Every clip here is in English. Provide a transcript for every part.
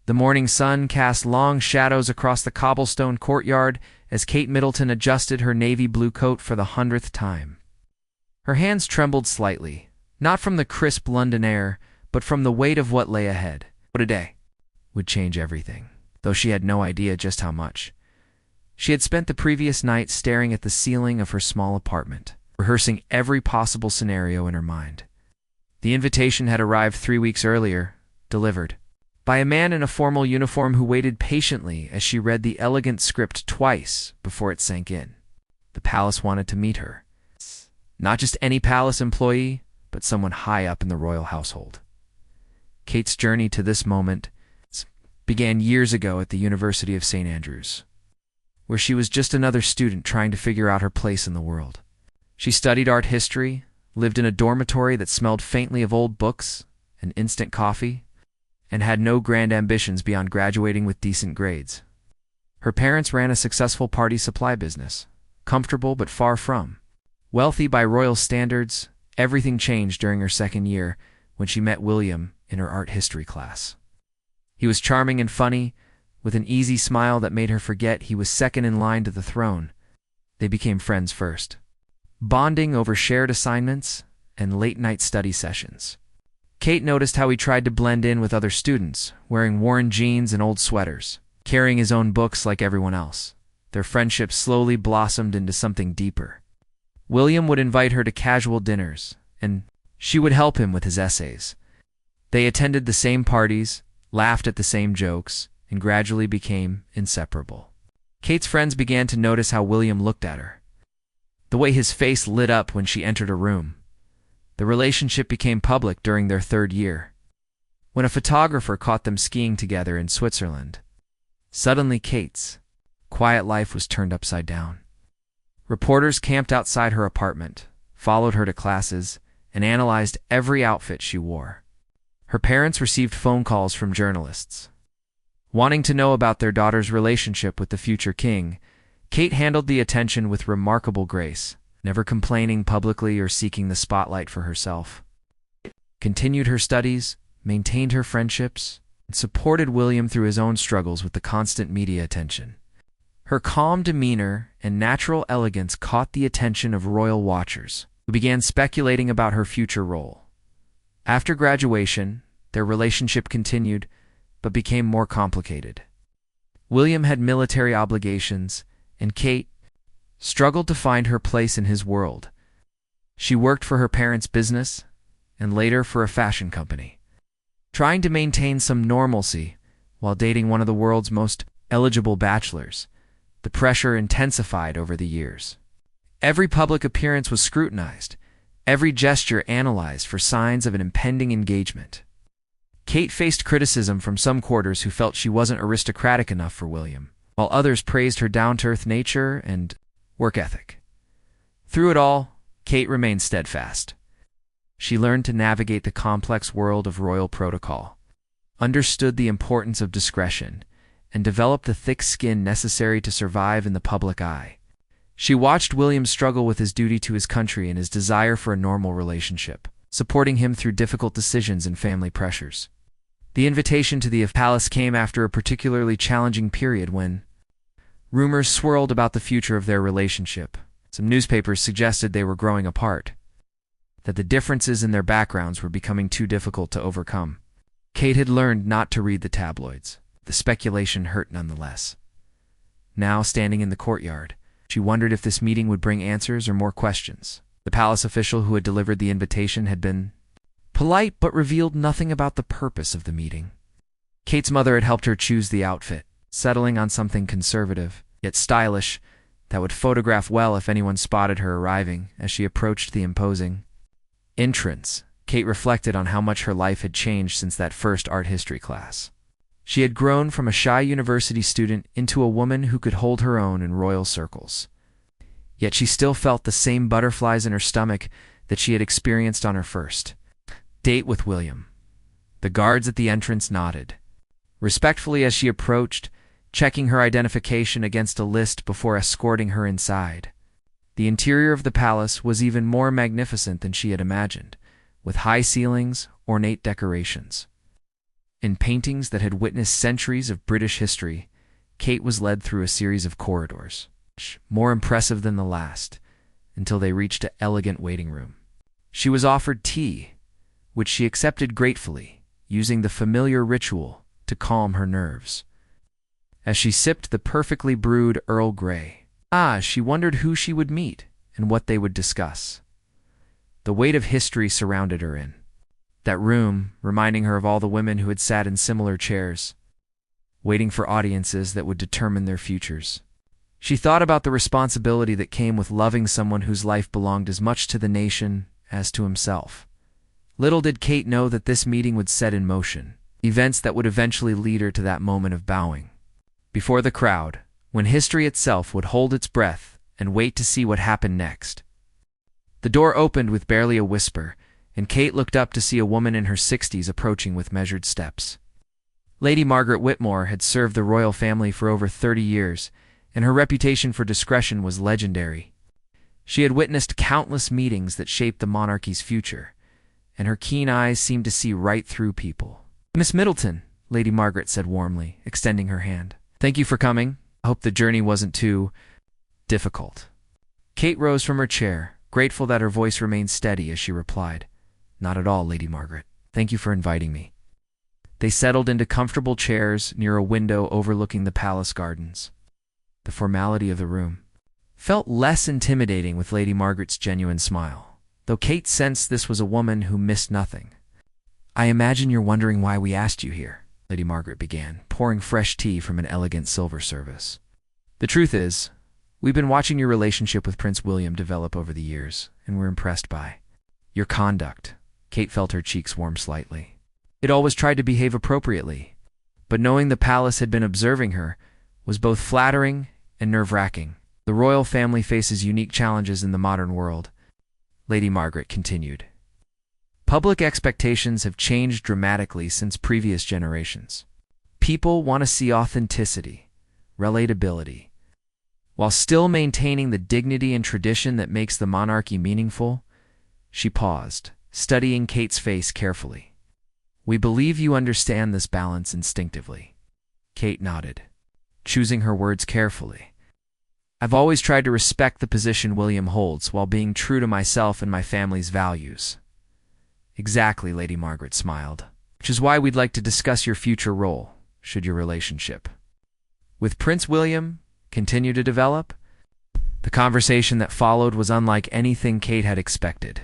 The morning sun cast long shadows across the cobblestone courtyard as Kate Middleton adjusted her navy blue coat for the 100th time. Her hands trembled slightly, not from the crisp London air, but from the weight of what lay ahead. What a day would change everything, though she had no idea just how much. She had spent the previous night staring at the ceiling of her small apartment, rehearsing every possible scenario in her mind. The invitation had arrived 3 weeks earlier, delivered by a man in a formal uniform who waited patiently as she read the elegant script twice before it sank in. The palace wanted to meet her. Not just any palace employee, but someone high up in the royal household. Kate's journey to this moment began years ago at the University of St. Andrews, where she was just another student trying to figure out her place in the world. She studied art history, lived in a dormitory that smelled faintly of old books and instant coffee, and had no grand ambitions beyond graduating with decent grades. Her parents ran a successful party supply business, comfortable but far from wealthy by royal standards. Everything changed during her second year when she met William in her art history class. He was charming and funny, with an easy smile that made her forget he was second in line to the throne. They became friends first, bonding over shared assignments and late-night study sessions. Kate noticed how he tried to blend in with other students, wearing worn jeans and old sweaters, carrying his own books like everyone else. Their friendship slowly blossomed into something deeper. William would invite her to casual dinners, and she would help him with his essays. They attended the same parties, laughed at the same jokes, and gradually became inseparable. Kate's friends began to notice how William looked at her, the way his face lit up when she entered a room. The relationship became public during their third year, when a photographer caught them skiing together in Switzerland. Suddenly, Kate's quiet life was turned upside down. Reporters camped outside her apartment, followed her to classes, and analyzed every outfit she wore. Her parents received phone calls from journalists, wanting to know about their daughter's relationship with the future king. Kate handled the attention with remarkable grace, never complaining publicly or seeking the spotlight for herself. Continued her studies, maintained her friendships, and supported William through his own struggles with the constant media attention. Her calm demeanor and natural elegance caught the attention of royal watchers, who began speculating about her future role. After graduation, their relationship continued, but became more complicated. William had military obligations, and Kate struggled to find her place in his world. She worked for her parents' business, and later for a fashion company, trying to maintain some normalcy while dating one of the world's most eligible bachelors. The pressure intensified over the years. Every public appearance was scrutinized, every gesture analyzed for signs of an impending engagement. Kate faced criticism from some quarters who felt she wasn't aristocratic enough for William, while others praised her down-to-earth nature and work ethic. Through it all, Kate remained steadfast. She learned to navigate the complex world of royal protocol, understood the importance of discretion, and developed the thick skin necessary to survive in the public eye. She watched William struggle with his duty to his country and his desire for a normal relationship, supporting him through difficult decisions and family pressures. The invitation to the palace came after a particularly challenging period when rumors swirled about the future of their relationship. Some newspapers suggested they were growing apart, that the differences in their backgrounds were becoming too difficult to overcome. Kate had learned not to read the tabloids. The speculation hurt nonetheless. Now, standing in the courtyard, she wondered if this meeting would bring answers or more questions. The palace official who had delivered the invitation had been polite but revealed nothing about the purpose of the meeting. Kate's mother had helped her choose the outfit, settling on something conservative, yet stylish, that would photograph well if anyone spotted her arriving. As she approached the imposing entrance, Kate reflected on how much her life had changed since that first art history class. She had grown from a shy university student into a woman who could hold her own in royal circles. Yet she still felt the same butterflies in her stomach that she had experienced on her first date with William. The guards at the entrance nodded respectfully as she approached, checking her identification against a list before escorting her inside. The interior of the palace was even more magnificent than she had imagined, with high ceilings, ornate decorations, In paintings that had witnessed centuries of British history, Kate was led through a series of corridors, more impressive than the last, until they reached an elegant waiting room. She was offered tea, which she accepted gratefully, using the familiar ritual to calm her nerves. As she sipped the perfectly brewed Earl Grey, she wondered who she would meet and what they would discuss. The weight of history surrounded her in that room, reminding her of all the women who had sat in similar chairs, waiting for audiences that would determine their futures. She thought about the responsibility that came with loving someone whose life belonged as much to the nation as to himself. Little did Kate know that this meeting would set in motion events that would eventually lead her to that moment of bowing before the crowd, when history itself would hold its breath and wait to see what happened next. The door opened with barely a whisper, and Kate looked up to see a woman in her 60s approaching with measured steps. Lady Margaret Whitmore had served the royal family for over 30 years, and her reputation for discretion was legendary. She had witnessed countless meetings that shaped the monarchy's future, and her keen eyes seemed to see right through people. "Miss Middleton," Lady Margaret said warmly, extending her hand. "Thank you for coming. I hope the journey wasn't too difficult." Kate rose from her chair, grateful that her voice remained steady as she replied, "Not at all, Lady Margaret. Thank you for inviting me." They settled into comfortable chairs near a window overlooking the palace gardens. The formality of the room felt less intimidating with Lady Margaret's genuine smile, though Kate sensed this was a woman who missed nothing. "I imagine you're wondering why we asked you here," Lady Margaret began, pouring fresh tea from an elegant silver service. "The truth is, we've been watching your relationship with Prince William develop over the years, and we're impressed by your conduct." Kate felt her cheeks warm slightly. It always tried to behave appropriately, but knowing the palace had been observing her was both flattering and nerve-wracking. "The royal family faces unique challenges in the modern world," Lady Margaret continued. "Public expectations have changed dramatically since previous generations. People want to see authenticity, relatability, while still maintaining the dignity and tradition that makes the monarchy meaningful." She paused, studying Kate's face carefully. "We believe you understand this balance instinctively." Kate nodded, choosing her words carefully. "I've always tried to respect the position William holds while being true to myself and my family's values." "Exactly," Lady Margaret smiled, "which is why we'd like to discuss your future role, should your relationship with Prince William continue to develop." The conversation that followed was unlike anything Kate had expected.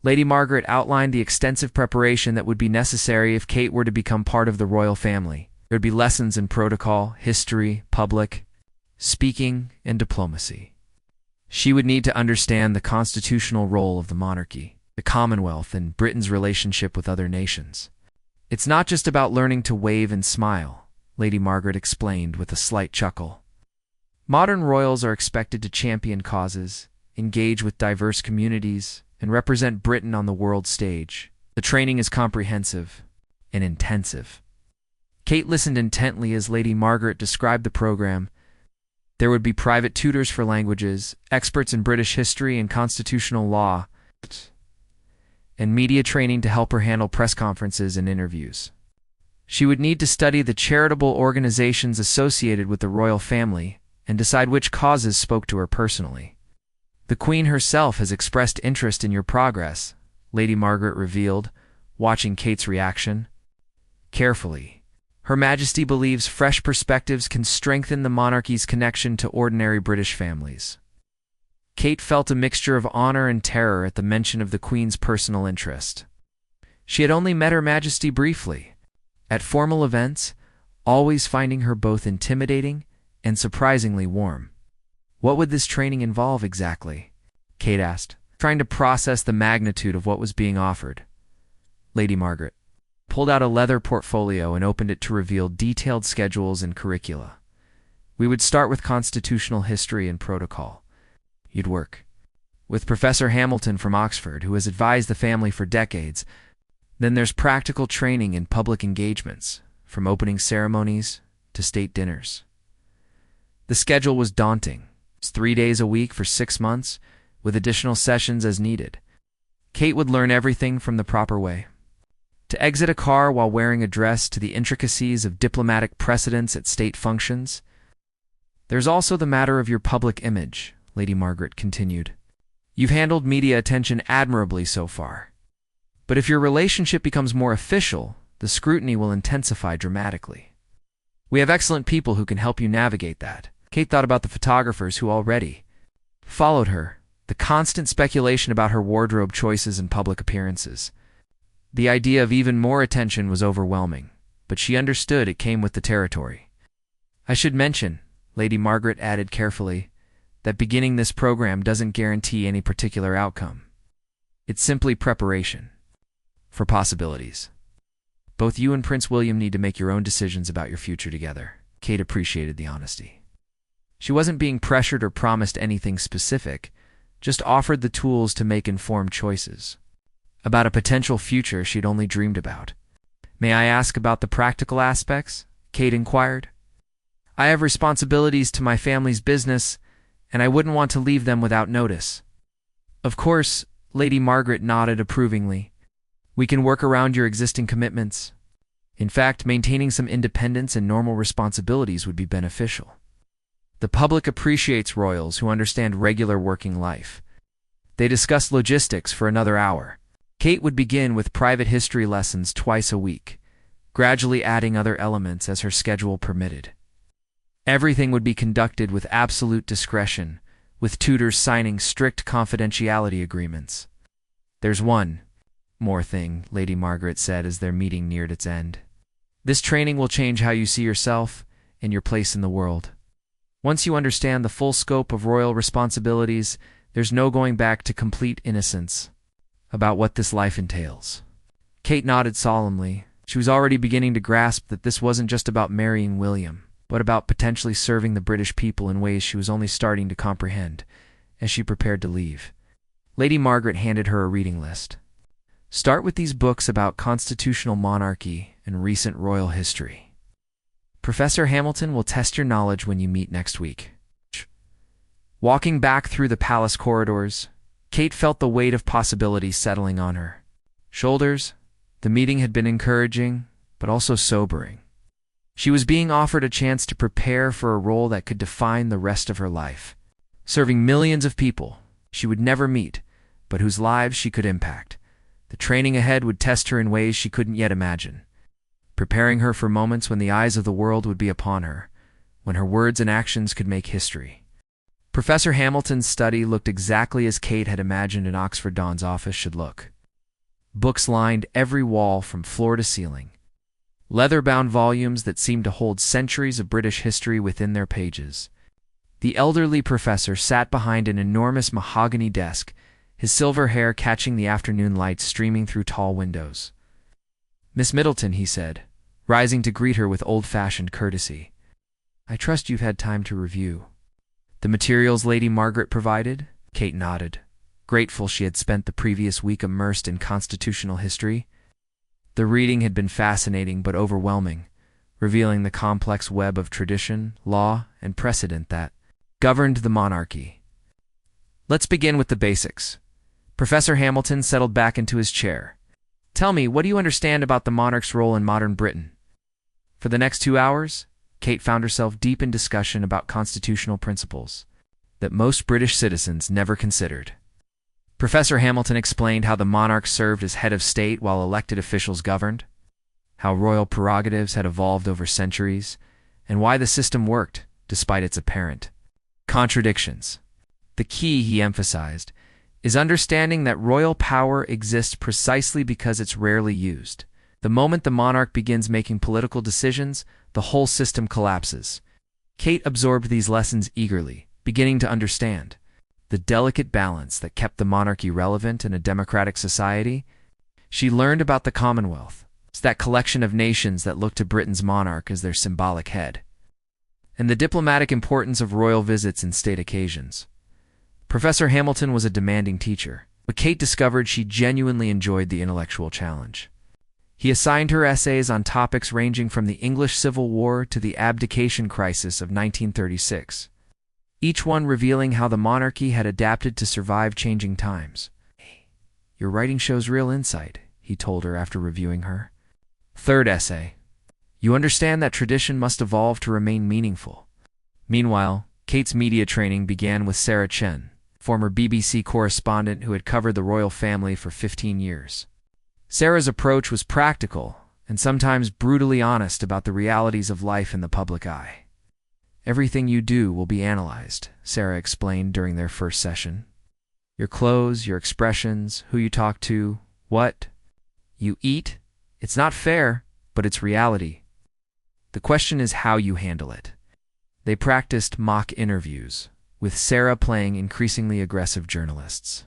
Lady Margaret outlined the extensive preparation that would be necessary if Kate were to become part of the royal family. There would be lessons in protocol, history, public speaking, and diplomacy. She would need to understand the constitutional role of the monarchy, the Commonwealth, and Britain's relationship with other nations. "It's not just about learning to wave and smile," Lady Margaret explained with a slight chuckle. "Modern royals are expected to champion causes, engage with diverse communities, and represent Britain on the world stage. The training is comprehensive and intensive." Kate listened intently as Lady Margaret described the program. There would be private tutors for languages, experts in British history and constitutional law, and media training to help her handle press conferences and interviews. She would need to study the charitable organizations associated with the royal family and decide which causes spoke to her personally. "The Queen herself has expressed interest in your progress," Lady Margaret revealed, watching Kate's reaction carefully. "Her Majesty believes fresh perspectives can strengthen the monarchy's connection to ordinary British families." Kate felt a mixture of honor and terror at the mention of the Queen's personal interest. She had only met Her Majesty briefly, at formal events, always finding her both intimidating and surprisingly warm. "What would this training involve exactly?" Kate asked, trying to process the magnitude of what was being offered. Lady Margaret pulled out a leather portfolio and opened it to reveal detailed schedules and curricula. "We would start with constitutional history and protocol. You'd work with Professor Hamilton from Oxford, who has advised the family for decades. Then there's practical training in public engagements, from opening ceremonies to state dinners." The schedule was daunting. 3 days a week for 6 months, with additional sessions as needed. Kate would learn everything from the proper way. To exit a car while wearing a dress, to the intricacies of diplomatic precedence at state functions. There's also the matter of your public image, Lady Margaret continued. You've handled media attention admirably so far. But if your relationship becomes more official, the scrutiny will intensify dramatically. We have excellent people who can help you navigate that. Kate thought about the photographers who already followed her, the constant speculation about her wardrobe choices and public appearances. The idea of even more attention was overwhelming, but she understood it came with the territory. I should mention, Lady Margaret added carefully, that beginning this program doesn't guarantee any particular outcome. It's simply preparation for possibilities. Both you and Prince William need to make your own decisions about your future together. Kate appreciated the honesty. She wasn't being pressured or promised anything specific, just offered the tools to make informed choices about a potential future she'd only dreamed about. May I ask about the practical aspects? Kate inquired. I have responsibilities to my family's business, and I wouldn't want to leave them without notice. Of course, Lady Margaret nodded approvingly. We can work around your existing commitments. In fact, maintaining some independence and normal responsibilities would be beneficial. The public appreciates royals who understand regular working life. They discussed logistics for another hour. Kate would begin with private history lessons twice a week, gradually adding other elements as her schedule permitted. Everything would be conducted with absolute discretion, with tutors signing strict confidentiality agreements. There's one more thing, Lady Margaret said as their meeting neared its end. This training will change how you see yourself and your place in the world. Once you understand the full scope of royal responsibilities, there's no going back to complete innocence about what this life entails. Kate nodded solemnly. She was already beginning to grasp that this wasn't just about marrying William, but about potentially serving the British people in ways she was only starting to comprehend as she prepared to leave. Lady Margaret handed her a reading list. Start with these books about constitutional monarchy and recent royal history. Professor Hamilton will test your knowledge when you meet next week. Walking back through the palace corridors, Kate felt the weight of possibility settling on her shoulders. The meeting had been encouraging, but also sobering. She was being offered a chance to prepare for a role that could define the rest of her life, serving millions of people she would never meet, but whose lives she could impact. The training ahead would test her in ways she couldn't yet imagine, preparing her for moments when the eyes of the world would be upon her, when her words and actions could make history. Professor Hamilton's study looked exactly as Kate had imagined an Oxford Don's office should look. Books lined every wall from floor to ceiling, leather-bound volumes that seemed to hold centuries of British history within their pages. The elderly professor sat behind an enormous mahogany desk, his silver hair catching the afternoon light streaming through tall windows. Miss Middleton, he said, rising to greet her with old-fashioned courtesy. I trust you've had time to review the materials Lady Margaret provided? Kate nodded, grateful she had spent the previous week immersed in constitutional history. The reading had been fascinating but overwhelming, revealing the complex web of tradition, law, and precedent that governed the monarchy. Let's begin with the basics. Professor Hamilton settled back into his chair. Tell me, what do you understand about the monarch's role in modern Britain? For the next 2 hours, Kate found herself deep in discussion about constitutional principles that most British citizens never considered. Professor Hamilton explained how the monarch served as head of state while elected officials governed, how royal prerogatives had evolved over centuries, and why the system worked, despite its apparent contradictions. The key, he emphasized, is understanding that royal power exists precisely because it's rarely used. The moment the monarch begins making political decisions, the whole system collapses. Kate absorbed these lessons eagerly, beginning to understand the delicate balance that kept the monarchy relevant in a democratic society. She learned about the Commonwealth, that collection of nations that looked to Britain's monarch as their symbolic head, and the diplomatic importance of royal visits and state occasions. Professor Hamilton was a demanding teacher, but Kate discovered she genuinely enjoyed the intellectual challenge. He assigned her essays on topics ranging from the English Civil War to the abdication crisis of 1936, each one revealing how the monarchy had adapted to survive changing times. Your writing shows real insight, he told her after reviewing her. Third essay. You understand that tradition must evolve to remain meaningful. Meanwhile, Kate's media training began with Sarah Chen, former BBC correspondent who had covered the royal family for 15 years. Sarah's approach was practical and sometimes brutally honest about the realities of life in the public eye. Everything you do will be analyzed, Sarah explained during their first session. Your clothes, your expressions, who you talk to, what you eat. It's not fair, but it's reality. The question is how you handle it. They practiced mock interviews, with Sarah playing increasingly aggressive journalists.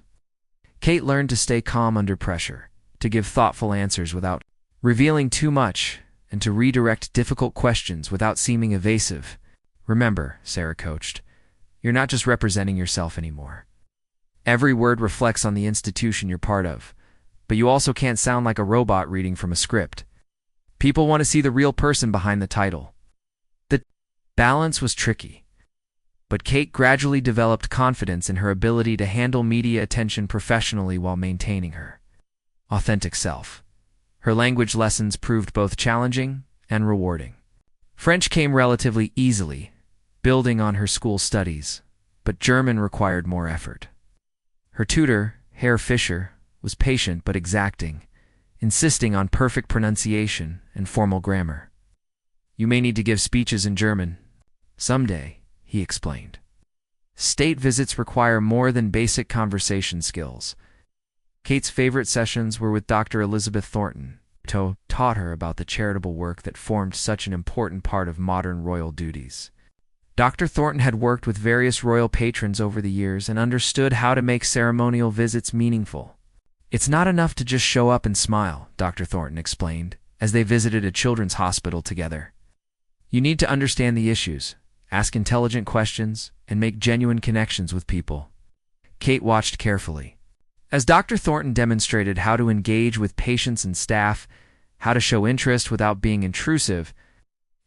Kate learned to stay calm under pressure, to give thoughtful answers without revealing too much, and to redirect difficult questions without seeming evasive. Remember, Sarah coached, you're not just representing yourself anymore. Every word reflects on the institution you're part of, but you also can't sound like a robot reading from a script. People want to see the real person behind the title. The balance was tricky, but Kate gradually developed confidence in her ability to handle media attention professionally while maintaining her authentic self. Her language lessons proved both challenging and rewarding. French came relatively easily, building on her school studies, but German required more effort. Her tutor, Herr Fischer, was patient but exacting, insisting on perfect pronunciation and formal grammar. You may need to give speeches in German someday, he explained. State visits require more than basic conversation skills. Kate's favorite sessions were with Dr. Elizabeth Thornton, who taught her about the charitable work that formed such an important part of modern royal duties. Dr. Thornton had worked with various royal patrons over the years and understood how to make ceremonial visits meaningful. It's not enough to just show up and smile, Dr. Thornton explained, as they visited a children's hospital together. You need to understand the issues, ask intelligent questions, and make genuine connections with people. Kate watched carefully, as Dr. Thornton demonstrated how to engage with patients and staff, how to show interest without being intrusive,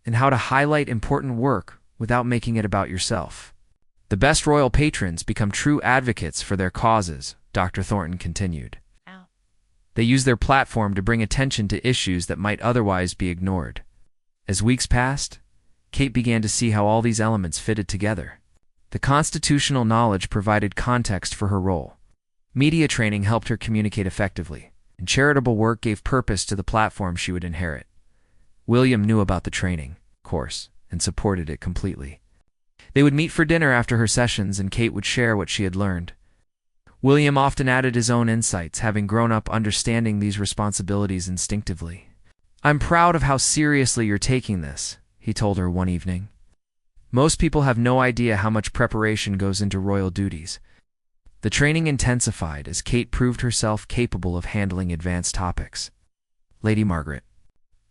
and how to highlight important work without making it about yourself. The best royal patrons become true advocates for their causes, Dr. Thornton continued. They use their platform to bring attention to issues that might otherwise be ignored. As weeks passed, Kate began to see how all these elements fitted together. The constitutional knowledge provided context for her role. Media training helped her communicate effectively, and charitable work gave purpose to the platform she would inherit. William knew about the training course and supported it completely. They would meet for dinner after her sessions, and Kate would share what she had learned. William often added his own insights, having grown up understanding these responsibilities instinctively. I'm proud of how seriously you're taking this, he told her one evening. Most people have no idea how much preparation goes into royal duties. The training intensified as Kate proved herself capable of handling advanced topics. Lady Margaret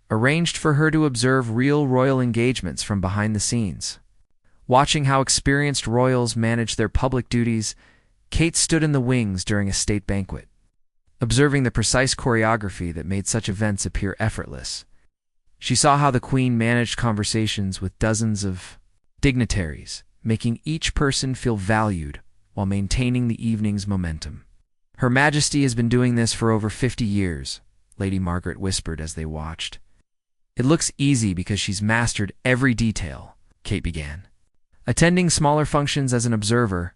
arranged for her to observe real royal engagements from behind the scenes. Watching how experienced royals managed their public duties, Kate stood in the wings during a state banquet, observing the precise choreography that made such events appear effortless. She saw how the Queen managed conversations with dozens of dignitaries, making each person feel valued while maintaining the evening's momentum. Her Majesty has been doing this for over 50 years, Lady Margaret whispered as they watched. It looks easy because she's mastered every detail, Kate began. Attending smaller functions as an observer,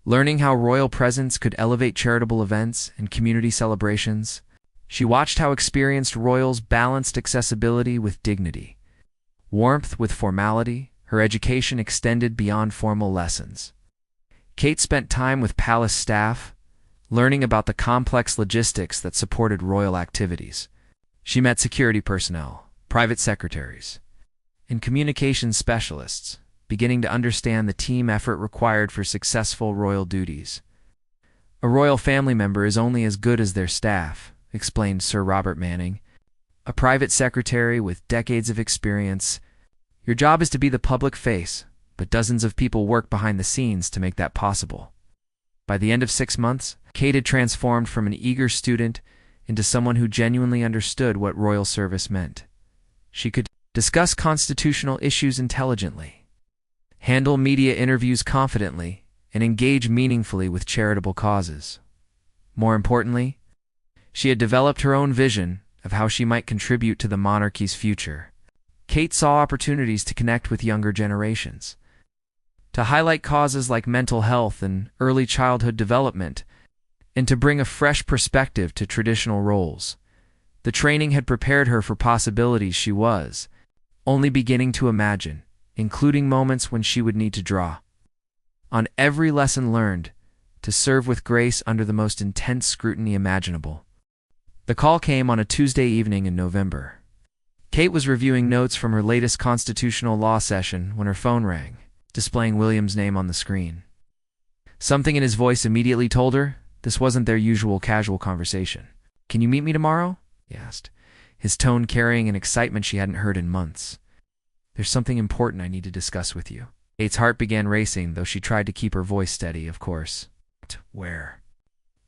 learning how royal presence could elevate charitable events and community celebrations, she watched how experienced royals balanced accessibility with dignity, warmth with formality. Her education extended beyond formal lessons. Kate spent time with palace staff, learning about the complex logistics that supported royal activities. She met security personnel, private secretaries, and communications specialists, beginning to understand the team effort required for successful royal duties. A royal family member is only as good as their staff, explained Sir Robert Manning, a private secretary with decades of experience. Your job is to be the public face, but dozens of people work behind the scenes to make that possible. By the end of 6 months, Kate had transformed from an eager student into someone who genuinely understood what royal service meant. She could discuss constitutional issues intelligently, handle media interviews confidently, and engage meaningfully with charitable causes. More importantly, She had developed her own vision of how she might contribute to the monarchy's future. Kate saw opportunities to connect with younger generations, to highlight causes like mental health and early childhood development, and to bring a fresh perspective to traditional roles. The training had prepared her for possibilities she was only beginning to imagine, including moments when she would need to draw on every lesson learned to serve with grace under the most intense scrutiny imaginable. The call came on a Tuesday evening in November. Kate was reviewing notes from her latest constitutional law session when her phone rang, displaying William's name on the screen. Something in his voice immediately told her this wasn't their usual casual conversation. "Can you meet me tomorrow?" he asked, his tone carrying an excitement she hadn't heard in months. "There's something important I need to discuss with you." Kate's heart began racing, though she tried to keep her voice steady, of course. "Where?"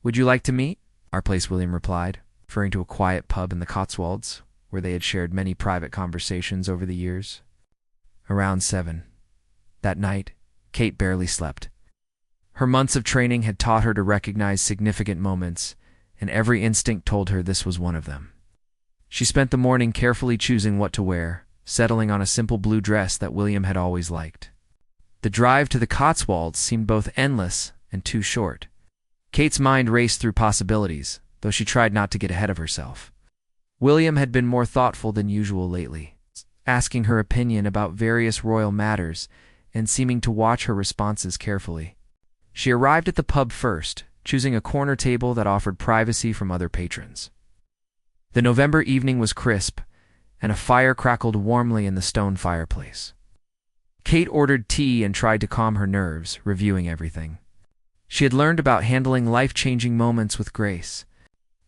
"Would you like to meet?" "Our place," William replied, referring to a quiet pub in the Cotswolds, where they had shared many private conversations over the years. Around 7. That night, Kate barely slept. Her months of training had taught her to recognize significant moments, and every instinct told her this was one of them. She spent the morning carefully choosing what to wear, settling on a simple blue dress that William had always liked. The drive to the Cotswolds seemed both endless and too short. Kate's mind raced through possibilities, though she tried not to get ahead of herself. William had been more thoughtful than usual lately, asking her opinion about various royal matters and seeming to watch her responses carefully. She arrived at the pub first, choosing a corner table that offered privacy from other patrons. The November evening was crisp, and a fire crackled warmly in the stone fireplace. Kate ordered tea and tried to calm her nerves, reviewing everything. She had learned about handling life-changing moments with grace.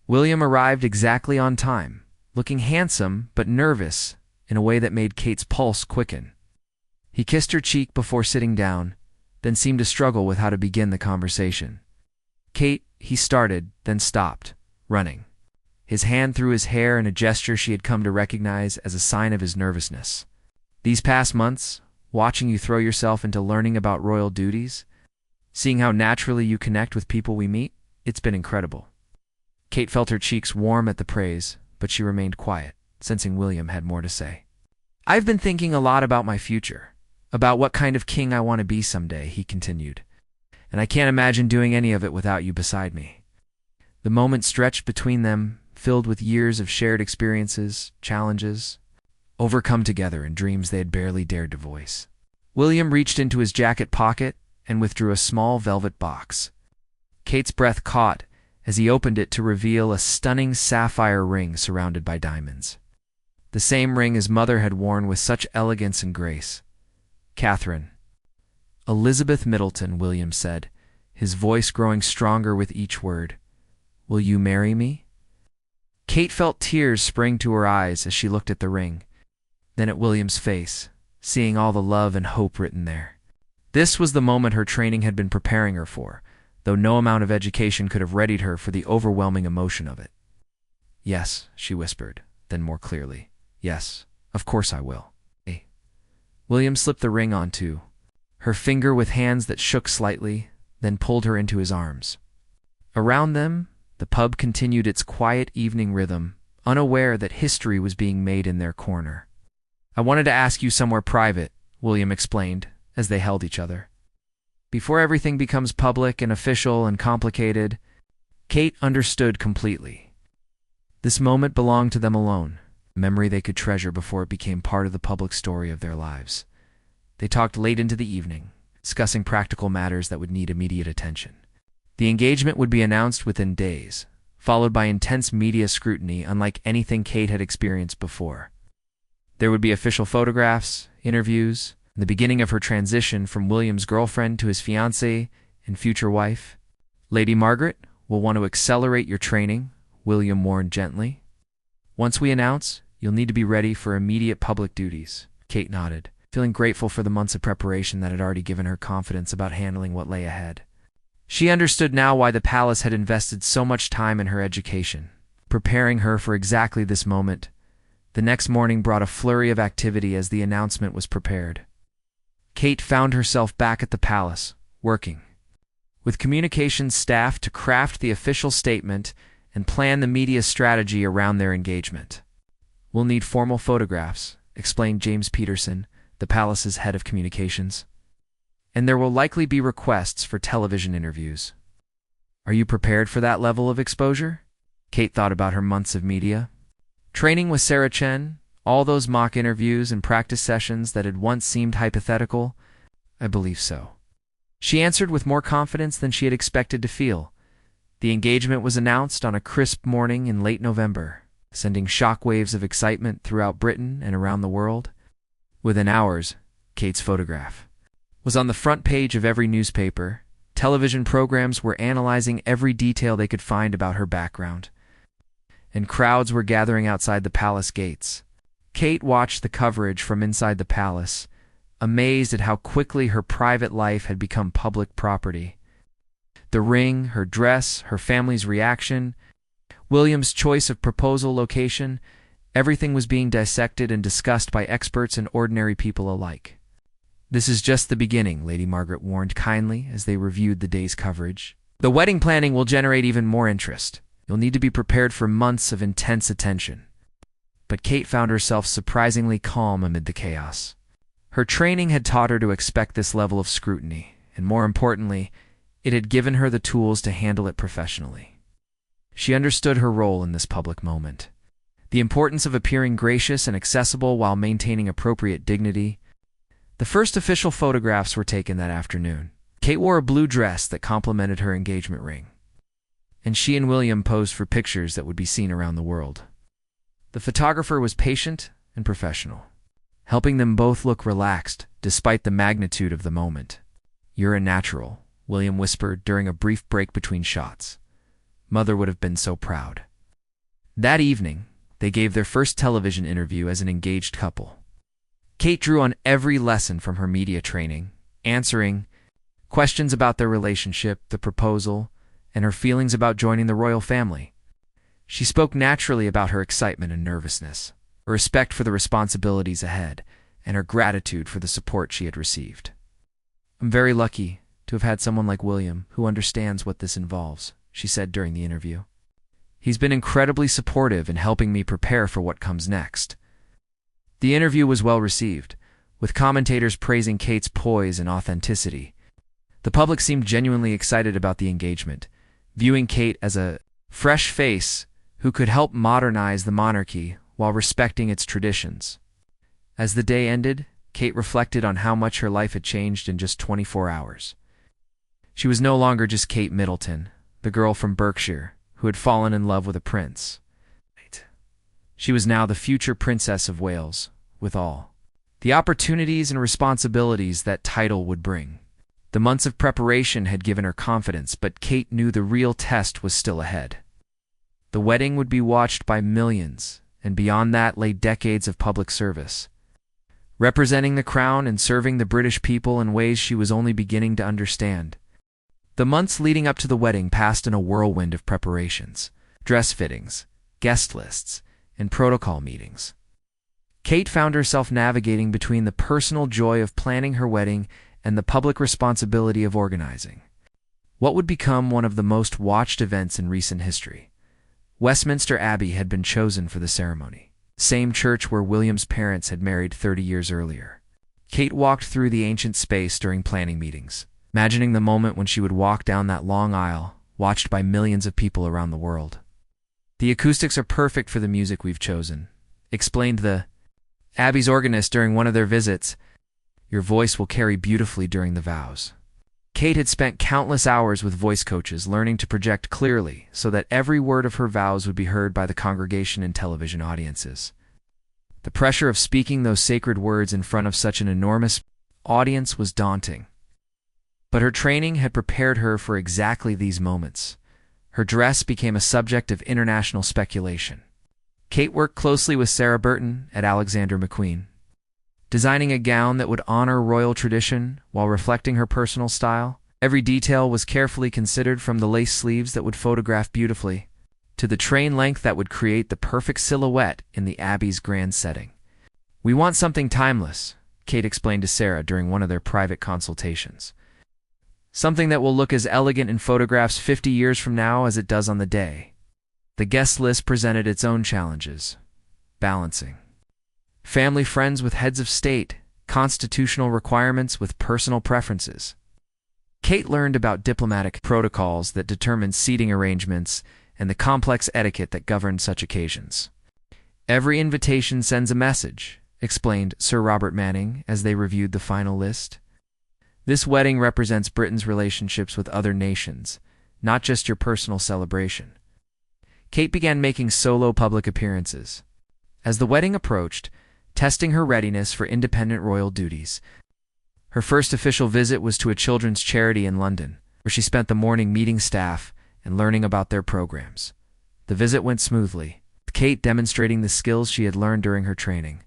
William arrived exactly on time, looking handsome but nervous in a way that made Kate's pulse quicken. He kissed her cheek before sitting down, then seemed to struggle with how to begin the conversation. "Kate," he started, then stopped, running, his hand through his hair in a gesture she had come to recognize as a sign of his nervousness. "These past months, watching you throw yourself into learning about royal duties, seeing how naturally you connect with people we meet, it's been incredible." Kate felt her cheeks warm at the praise, but she remained quiet, sensing William had more to say. "I've been thinking a lot about my future, about what kind of king I want to be someday," he continued, "and I can't imagine doing any of it without you beside me." The moment stretched between them, filled with years of shared experiences, challenges, overcome together in dreams they had barely dared to voice. William reached into his jacket pocket and withdrew a small velvet box. Kate's breath caught as he opened it to reveal a stunning sapphire ring surrounded by diamonds. The same ring his mother had worn with such elegance and grace. "Catherine." "Elizabeth Middleton," William said, his voice growing stronger with each word. "Will you marry me?" Kate felt tears spring to her eyes as she looked at the ring, then at William's face, seeing all the love and hope written there. This was the moment her training had been preparing her for, though no amount of education could have readied her for the overwhelming emotion of it. "Yes," she whispered, then more clearly, "Yes, of course I will." William slipped the ring on too, her finger with hands that shook slightly, then pulled her into his arms. Around them, the pub continued its quiet evening rhythm, unaware that history was being made in their corner. "I wanted to ask you somewhere private," William explained, as they held each other. "Before everything becomes public and official and complicated." Kate understood completely. This moment belonged to them alone, a memory they could treasure before it became part of the public story of their lives. They talked late into the evening, discussing practical matters that would need immediate attention. The engagement would be announced within days, followed by intense media scrutiny unlike anything Kate had experienced before. There would be official photographs, interviews, and the beginning of her transition from William's girlfriend to his fiancée and future wife. "Lady Margaret will want to accelerate your training," William warned gently. "Once we announce, you'll need to be ready for immediate public duties." Kate nodded, feeling grateful for the months of preparation that had already given her confidence about handling what lay ahead. She understood now why the palace had invested so much time in her education, preparing her for exactly this moment. The next morning brought a flurry of activity as the announcement was prepared. Kate found herself back at the palace, working with communications staff to craft the official statement and plan the media strategy around their engagement. "We'll need formal photographs," explained James Peterson, the palace's head of communications. "And there will likely be requests for television interviews." "Are you prepared for that level of exposure?" Kate thought about her months of media training with Sarah Chen, all those mock interviews and practice sessions that had once seemed hypothetical. "I believe so," she answered with more confidence than she had expected to feel. The engagement was announced on a crisp morning in late November, sending shockwaves of excitement throughout Britain and around the world. Within hours, Kate's photograph was on the front page of every newspaper. Television programs were analyzing every detail they could find about her background, and crowds were gathering outside the palace gates. Kate watched the coverage from inside the palace, amazed at how quickly her private life had become public property. The ring, her dress, her family's reaction, William's choice of proposal location, everything was being dissected and discussed by experts and ordinary people alike. "This is just the beginning," Lady Margaret warned kindly as they reviewed the day's coverage. "The wedding planning will generate even more interest. You'll need to be prepared for months of intense attention." But Kate found herself surprisingly calm amid the chaos. Her training had taught her to expect this level of scrutiny, and more importantly, it had given her the tools to handle it professionally. She understood her role in this public moment, the importance of appearing gracious and accessible while maintaining appropriate dignity. The first official photographs were taken that afternoon. Kate wore a blue dress that complemented her engagement ring, and she and William posed for pictures that would be seen around the world. The photographer was patient and professional, helping them both look relaxed despite the magnitude of the moment. "You're a natural," William whispered during a brief break between shots. "Mother would have been so proud." That evening, they gave their first television interview as an engaged couple. Kate drew on every lesson from her media training, answering questions about their relationship, the proposal, and her feelings about joining the royal family. She spoke naturally about her excitement and nervousness, her respect for the responsibilities ahead, and her gratitude for the support she had received. "I'm very lucky to have had someone like William who understands what this involves," she said during the interview. "He's been incredibly supportive in helping me prepare for what comes next." The interview was well received, with commentators praising Kate's poise and authenticity. The public seemed genuinely excited about the engagement, viewing Kate as a fresh face who could help modernize the monarchy while respecting its traditions. As the day ended, Kate reflected on how much her life had changed in just 24 hours. She was no longer just Kate Middleton, the girl from Berkshire who had fallen in love with a prince. She was now the future Princess of Wales, with all the opportunities and responsibilities that title would bring. The months of preparation had given her confidence, but Kate knew the real test was still ahead. The wedding would be watched by millions, and beyond that lay decades of public service, representing the crown and serving the British people in ways she was only beginning to understand. The months leading up to the wedding passed in a whirlwind of preparations, dress fittings, guest lists, and protocol meetings. Kate found herself navigating between the personal joy of planning her wedding and the public responsibility of organizing what would become one of the most watched events in recent history. Westminster Abbey had been chosen for the ceremony, same church where William's parents had married 30 years earlier. Kate walked through the ancient space during planning meetings, imagining the moment when she would walk down that long aisle, watched by millions of people around the world. "The acoustics are perfect for the music we've chosen," explained the Abbey's organist during one of their visits. "Your voice will carry beautifully during the vows." Kate had spent countless hours with voice coaches learning to project clearly so that every word of her vows would be heard by the congregation and television audiences. The pressure of speaking those sacred words in front of such an enormous audience was daunting. But her training had prepared her for exactly these moments. Her dress became a subject of international speculation. Kate worked closely with Sarah Burton at Alexander McQueen, designing a gown that would honor royal tradition while reflecting her personal style. Every detail was carefully considered, from the lace sleeves that would photograph beautifully to the train length that would create the perfect silhouette in the Abbey's grand setting. "We want something timeless," Kate explained to Sarah during one of their private consultations. "Something that will look as elegant in photographs 50 years from now as it does on the day." The guest list presented its own challenges. Balancing family friends with heads of state, constitutional requirements with personal preferences. Kate learned about diplomatic protocols that determined seating arrangements and the complex etiquette that governed such occasions. Every invitation sends a message, explained Sir Robert Manning as they reviewed the final list. This wedding represents Britain's relationships with other nations, not just your personal celebration. Kate began making solo public appearances. As the wedding approached, testing her readiness for independent royal duties. Her first official visit was to a children's charity in London, where she spent the morning meeting staff and learning about their programs. The visit went smoothly, with Kate demonstrating the skills she had learned during her training.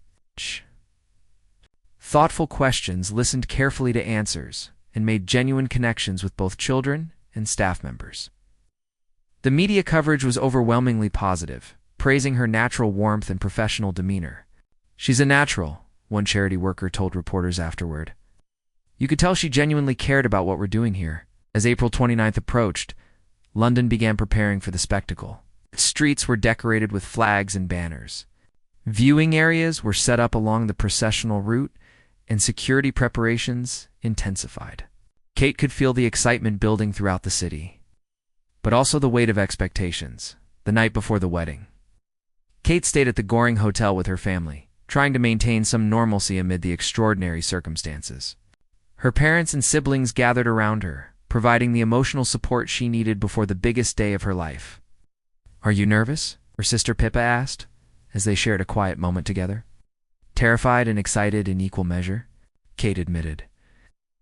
Thoughtful questions, listened carefully to answers, and made genuine connections with both children and staff members. The media coverage was overwhelmingly positive, praising her natural warmth and professional demeanor. "She's a natural," one charity worker told reporters afterward. "You could tell she genuinely cared about what we're doing here." As April 29th approached, London began preparing for the spectacle. Streets were decorated with flags and banners. Viewing areas were set up along the processional route, and security preparations intensified. Kate could feel the excitement building throughout the city, but also the weight of expectations. The night before the wedding, Kate stayed at the Goring Hotel with her family, trying to maintain some normalcy amid the extraordinary circumstances. Her parents and siblings gathered around her, providing the emotional support she needed before the biggest day of her life. "Are you nervous?" her sister Pippa asked, as they shared a quiet moment together. "Terrified and excited in equal measure," Kate admitted.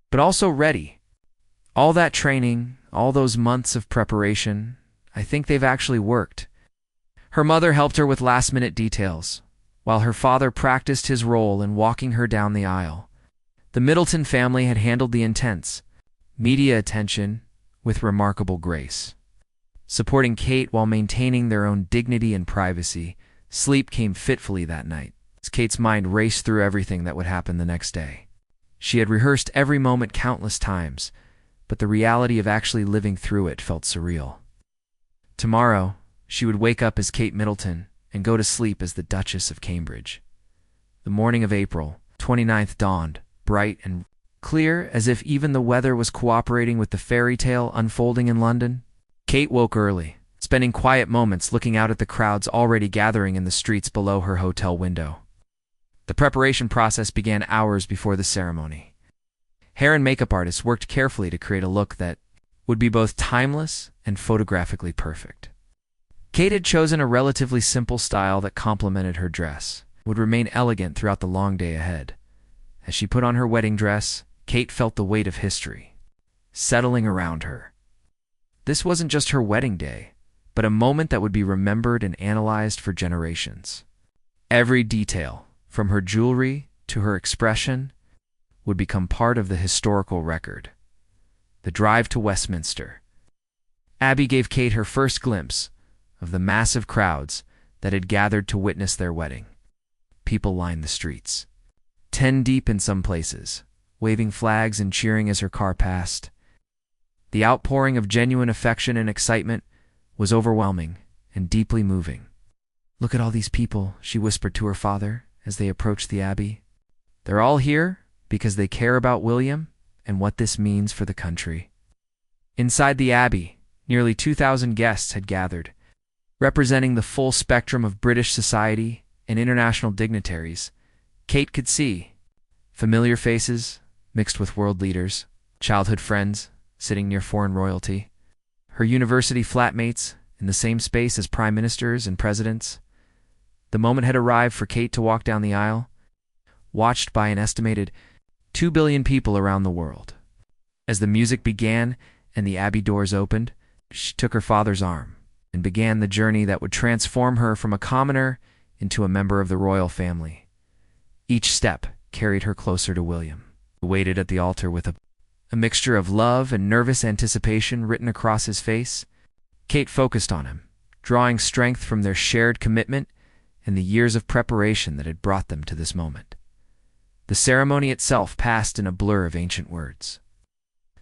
"But also ready. All that training, all those months of preparation, I think they've actually worked." Her mother helped her with last-minute details, while her father practiced his role in walking her down the aisle. The Middleton family had handled the intense media attention with remarkable grace, supporting Kate while maintaining their own dignity and privacy. Sleep came fitfully that night, as Kate's mind raced through everything that would happen the next day. She had rehearsed every moment countless times, but the reality of actually living through it felt surreal. Tomorrow, she would wake up as Kate Middleton and go to sleep as the Duchess of Cambridge. The morning of April 29th dawned, bright and clear, as if even the weather was cooperating with the fairy tale unfolding in London. Kate woke early, spending quiet moments looking out at the crowds already gathering in the streets below her hotel window. The preparation process began hours before the ceremony. Hair and makeup artists worked carefully to create a look that would be both timeless and photographically perfect. Kate had chosen a relatively simple style that complemented her dress, would remain elegant throughout the long day ahead. As she put on her wedding dress, Kate felt the weight of history settling around her. This wasn't just her wedding day, but a moment that would be remembered and analyzed for generations. Every detail, from her jewelry to her expression, would become part of the historical record. The drive to Westminster Abbey gave Kate her first glimpse of the massive crowds that had gathered to witness their wedding. People lined the streets, 10 deep in some places, waving flags and cheering as her car passed. The outpouring of genuine affection and excitement was overwhelming and deeply moving. "Look at all these people," she whispered to her father as they approached the Abbey. "They're all here because they care about William and what this means for the country." Inside the Abbey, nearly 2,000 guests had gathered, representing the full spectrum of British society and international dignitaries. Kate could see familiar faces mixed with world leaders, childhood friends sitting near foreign royalty, her university flatmates in the same space as prime ministers and presidents. The moment had arrived for Kate to walk down the aisle, watched by an estimated 2 billion people around the world. As the music began and the Abbey doors opened, she took her father's arm and began the journey that would transform her from a commoner into a member of the royal family. Each step carried her closer to William, who waited at the altar with a mixture of love and nervous anticipation written across his face. Kate focused on him, drawing strength from their shared commitment and the years of preparation that had brought them to this moment. The ceremony itself passed in a blur of ancient words,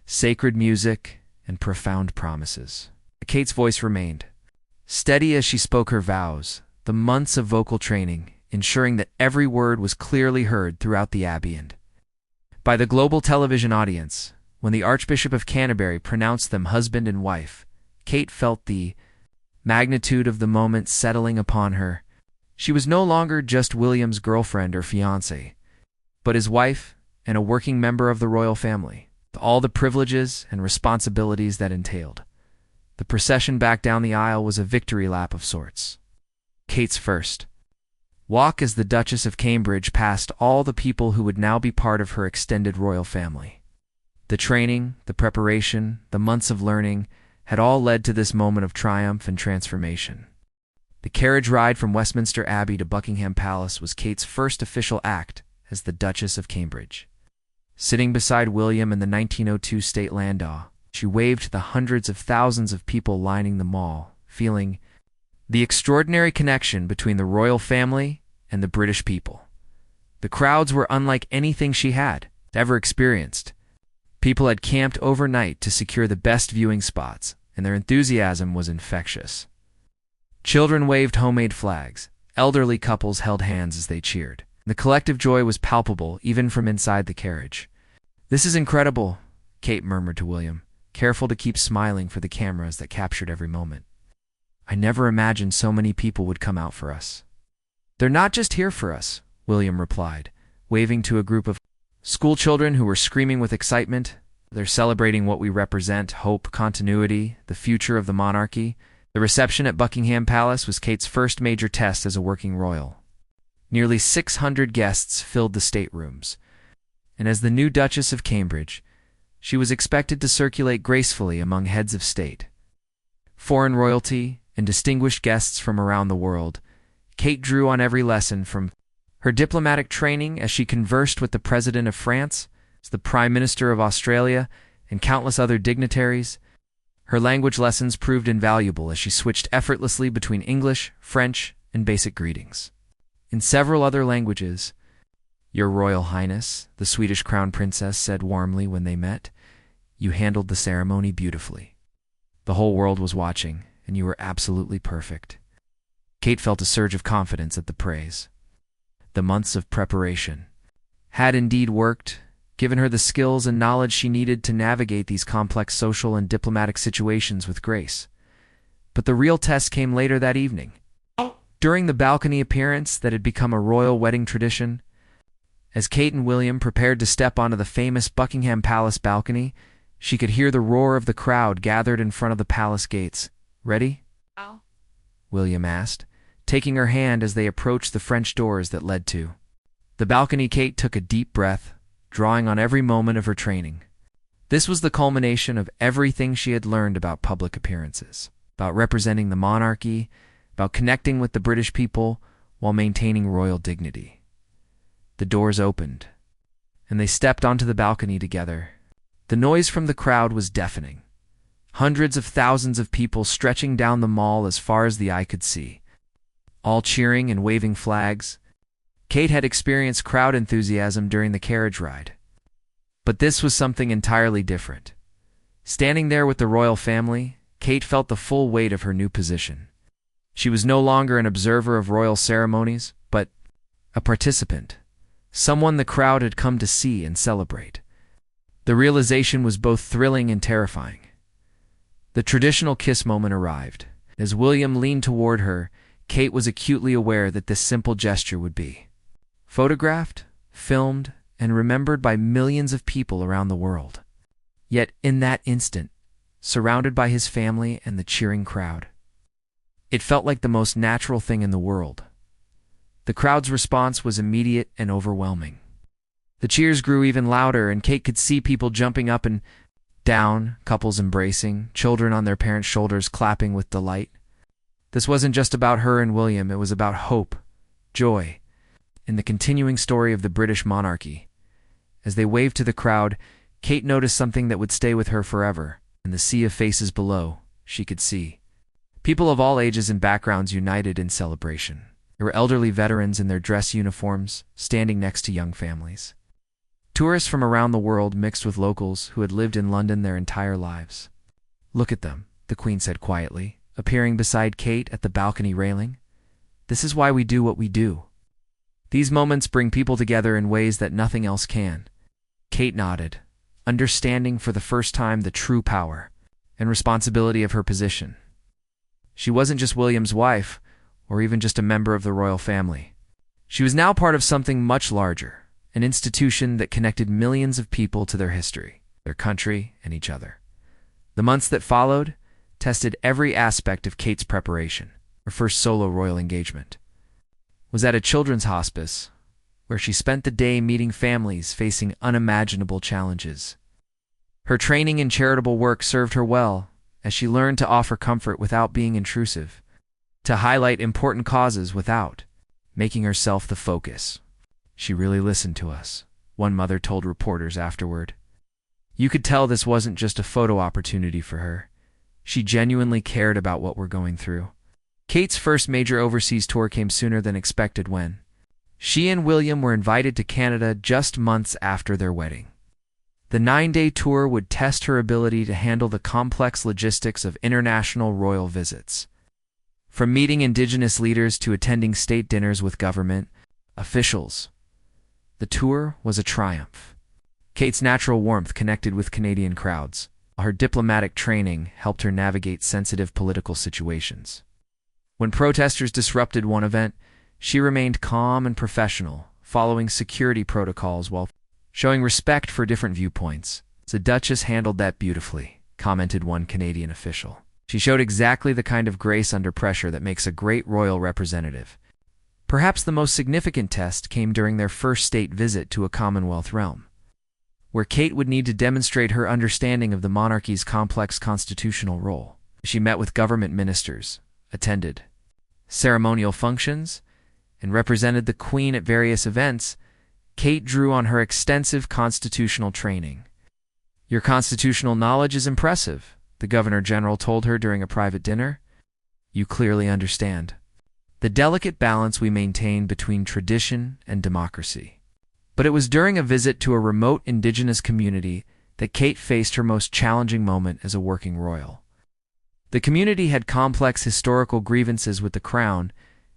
sacred music, and profound promises. Kate's voice remained Steady as she spoke her vows, the months of vocal training, ensuring that every word was clearly heard throughout the abbey and by the global television audience. When the Archbishop of Canterbury pronounced them husband and wife, Kate felt the magnitude of the moment settling upon her. She was no longer just William's girlfriend or fiancée, but his wife and a working member of the royal family, with all the privileges and responsibilities that entailed. The procession back down the aisle was a victory lap of sorts. Kate's first walk as the Duchess of Cambridge passed all the people who would now be part of her extended royal family. The training, the preparation, the months of learning had all led to this moment of triumph and transformation. The carriage ride from Westminster Abbey to Buckingham Palace was Kate's first official act as the Duchess of Cambridge. Sitting beside William in the 1902 state landau, she waved to the hundreds of thousands of people lining the mall, feeling the extraordinary connection between the royal family and the British people. The crowds were unlike anything she had ever experienced. People had camped overnight to secure the best viewing spots, and their enthusiasm was infectious. Children waved homemade flags. Elderly couples held hands as they cheered. The collective joy was palpable even from inside the carriage. "This is incredible," Kate murmured to William, careful to keep smiling for the cameras that captured every moment. "I never imagined so many people would come out for us." "They're not just here for us," William replied, waving to a group of schoolchildren who were screaming with excitement. "They're celebrating what we represent: hope, continuity, the future of the monarchy." The reception at Buckingham Palace was Kate's first major test as a working royal. Nearly 600 guests filled the staterooms, and as the new Duchess of Cambridge, she was expected to circulate gracefully among heads of state, foreign royalty, and distinguished guests from around the world. Kate drew on every lesson from her diplomatic training as she conversed with the President of France, the Prime Minister of Australia, and countless other dignitaries. Her language lessons proved invaluable as she switched effortlessly between English, French, and basic greetings. In several other languages, "Your Royal Highness," the Swedish Crown Princess said warmly when they met, "you handled the ceremony beautifully. The whole world was watching, and you were absolutely perfect." Kate felt a surge of confidence at the praise. The months of preparation had indeed worked, given her the skills and knowledge she needed to navigate these complex social and diplomatic situations with grace. But the real test came later that evening. During the balcony appearance that had become a royal wedding tradition, as Kate and William prepared to step onto the famous Buckingham Palace balcony, she could hear the roar of the crowd gathered in front of the palace gates. "Ready?" William asked, taking her hand as they approached the French doors that led to the balcony. Kate took a deep breath, drawing on every moment of her training. This was the culmination of everything she had learned about public appearances, about representing the monarchy, about connecting with the British people while maintaining royal dignity. The doors opened, and they stepped onto the balcony together. The noise from the crowd was deafening. Hundreds of thousands of people stretching down the mall as far as the eye could see, all cheering and waving flags. Kate had experienced crowd enthusiasm during the carriage ride, but this was something entirely different. Standing there with the royal family, Kate felt the full weight of her new position. She was no longer an observer of royal ceremonies, but a participant, someone the crowd had come to see and celebrate. The realization was both thrilling and terrifying. The traditional kiss moment arrived. As William leaned toward her, Kate was acutely aware that this simple gesture would be photographed, filmed, and remembered by millions of people around the world. Yet in that instant, surrounded by his family and the cheering crowd, it felt like the most natural thing in the world. The crowd's response was immediate and overwhelming. The cheers grew even louder, and Kate could see people jumping up and down, couples embracing, children on their parents' shoulders clapping with delight. This wasn't just about her and William, it was about hope, joy, and the continuing story of the British monarchy. As they waved to the crowd, Kate noticed something that would stay with her forever. In the sea of faces below, she could see people of all ages and backgrounds united in celebration. There were elderly veterans in their dress uniforms, standing next to young families. Tourists from around the world mixed with locals who had lived in London their entire lives. "Look at them," the Queen said quietly, appearing beside Kate at the balcony railing. "This is why we do what we do." These moments bring people together in ways that nothing else can. Kate nodded, understanding for the first time the true power and responsibility of her position. She wasn't just William's wife, or even just a member of the royal family. She was now part of something much larger, an institution that connected millions of people to their history, their country, and each other. The months that followed tested every aspect of Kate's preparation. Her first solo royal engagement was at a children's hospice, where she spent the day meeting families facing unimaginable challenges. Her training in charitable work served her well, as she learned to offer comfort without being intrusive, to highlight important causes without making herself the focus. "She really listened to us," one mother told reporters afterward. "You could tell this wasn't just a photo opportunity for her. She genuinely cared about what we're going through." Kate's first major overseas tour came sooner than expected when she and William were invited to Canada just months after their wedding. The 9-day tour would test her ability to handle the complex logistics of international royal visits. From meeting Indigenous leaders to attending state dinners with government officials, the tour was a triumph. Kate's natural warmth connected with Canadian crowds, while her diplomatic training helped her navigate sensitive political situations. When protesters disrupted one event, she remained calm and professional, following security protocols while showing respect for different viewpoints. "The Duchess handled that beautifully," commented one Canadian official. "She showed exactly the kind of grace under pressure that makes a great royal representative." Perhaps the most significant test came during their first state visit to a Commonwealth realm, where Kate would need to demonstrate her understanding of the monarchy's complex constitutional role. She met with government ministers, attended ceremonial functions, and represented the Queen at various events. Kate drew on her extensive constitutional training. "Your constitutional knowledge is impressive," the Governor-General told her during a private dinner. "You clearly understand the delicate balance we maintain between tradition and democracy." But it was during a visit to a remote Indigenous community that Kate faced her most challenging moment as a working royal. The community had complex historical grievances with the Crown,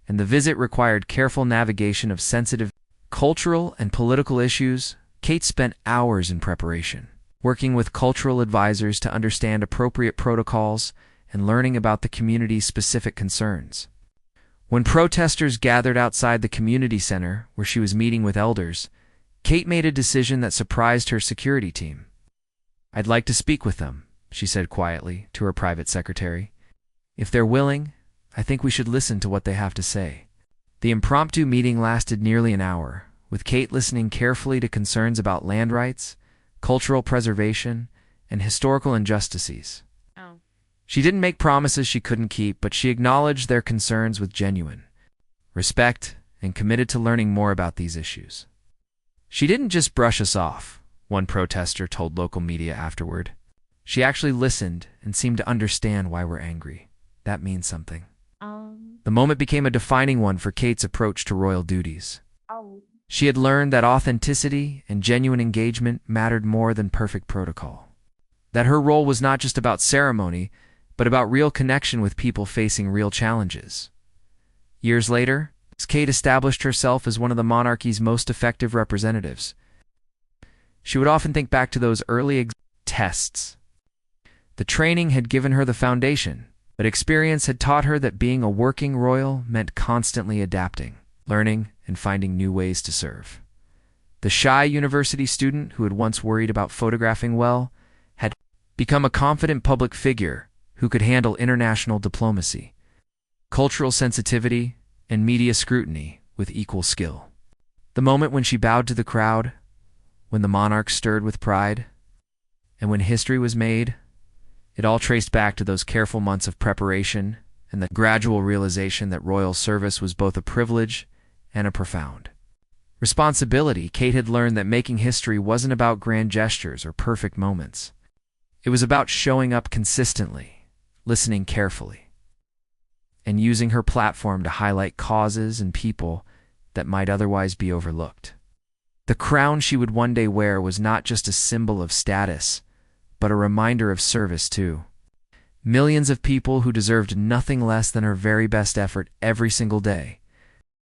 and the visit required careful navigation of sensitive cultural and political issues. Kate spent hours in preparation, working with cultural advisors to understand appropriate protocols and learning about the community's specific concerns. When protesters gathered outside the community center where she was meeting with elders, Kate made a decision that surprised her security team. "I'd like to speak with them," she said quietly to her private secretary. "If they're willing, I think we should listen to what they have to say." The impromptu meeting lasted nearly an hour, with Kate listening carefully to concerns about land rights, cultural preservation, and historical injustices. She didn't make promises she couldn't keep, but she acknowledged their concerns with genuine respect and committed to learning more about these issues. "She didn't just brush us off," one protester told local media afterward. "She actually listened and seemed to understand why we're angry. That means something." The moment became a defining one for Kate's approach to royal duties. She had learned that authenticity and genuine engagement mattered more than perfect protocol. That her role was not just about ceremony, but about real connection with people facing real challenges. Years later, Kate established herself as one of the monarchy's most effective representatives. She would often think back to those early tests. The training had given her the foundation, but experience had taught her that being a working royal meant constantly adapting, learning, and finding new ways to serve. The shy university student who had once worried about photographing well had become a confident public figure who could handle international diplomacy, cultural sensitivity, and media scrutiny with equal skill. The moment when she bowed to the crowd, when the monarch stirred with pride, and when history was made, it all traced back to those careful months of preparation and the gradual realization that royal service was both a privilege and a profound responsibility. Kate had learned that making history wasn't about grand gestures or perfect moments. It was about showing up consistently, listening carefully, and using her platform to highlight causes and people that might otherwise be overlooked. The crown she would one day wear was not just a symbol of status, but a reminder of service too. Millions of people who deserved nothing less than her very best effort every single day.